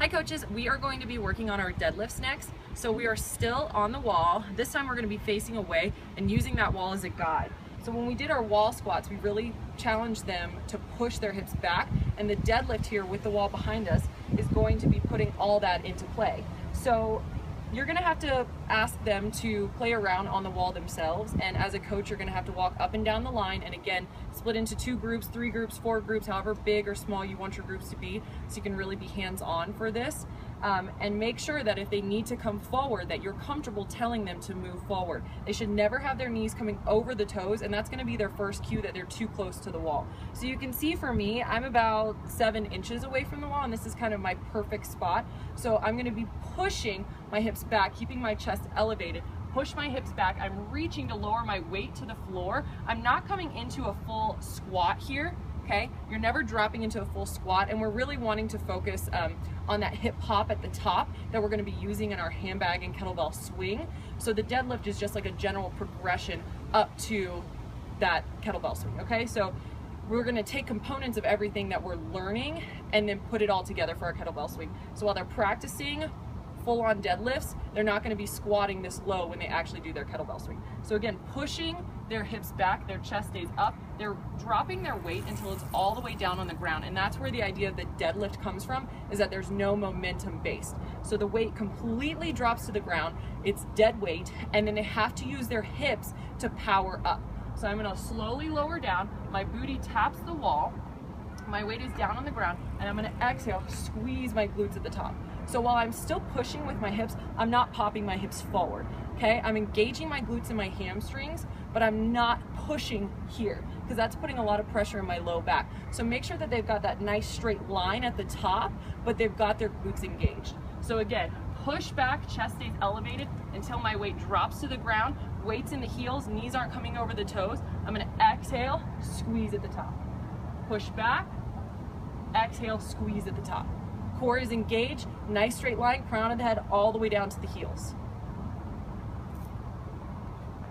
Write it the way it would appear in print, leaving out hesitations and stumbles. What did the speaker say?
Hi coaches, we are going to be working on our deadlifts next. So we are still on the wall. This time we're going to be facing away and using that wall as a guide. So when we did our wall squats, we really challenged them to push their hips back, and the deadlift here with the wall behind us is going to be putting all that into play. So you're going to have to ask them to play around on the wall themselves, and as a coach you're going to have to walk up and down the line, and again split into 2 groups, 3 groups, 4 groups, however big or small you want your groups to be, so you can really be hands-on for this. And make sure that if they need to come forward, that you're comfortable telling them to move forward. They should never have their knees coming over the toes, and that's going to be their first cue that they're too close to the wall. So you can see for me, I'm about 7 inches away from the wall, and this is kind of my perfect spot. So I'm going to be pushing my hips back, keeping my chest elevated. Push my hips back. I'm reaching to lower my weight to the floor. I'm not coming into a full squat here. Okay, you're never dropping into a full squat, and we're really wanting to focus on that hip hop at the top that we're going to be using in our handbag and kettlebell swing. So the deadlift is just like a general progression up to that kettlebell swing. Okay, so we're going to take components of everything that we're learning and then put it all together for our kettlebell swing. So while they're practicing full-on deadlifts, they're not going to be squatting this low when they actually do their kettlebell swing. So again, pushing their hips back, their chest stays up, they're dropping their weight until it's all the way down on the ground, and that's where the idea of the deadlift comes from, is that there's no momentum based. So the weight completely drops to the ground, it's dead weight, and then they have to use their hips to power up. So I'm going to slowly lower down, my booty taps the wall, my weight is down on the ground, and I'm going to exhale, squeeze my glutes at the top. So while I'm still pushing with my hips, I'm not popping my hips forward, okay? I'm engaging my glutes and my hamstrings, but I'm not pushing here, because that's putting a lot of pressure in my low back. So make sure that they've got that nice straight line at the top, but they've got their glutes engaged. So again, push back, chest stays elevated until my weight drops to the ground, weight's in the heels, knees aren't coming over the toes. I'm gonna exhale, squeeze at the top. Push back, exhale, squeeze at the top. Core is engaged, nice straight line, crown of the head all the way down to the heels.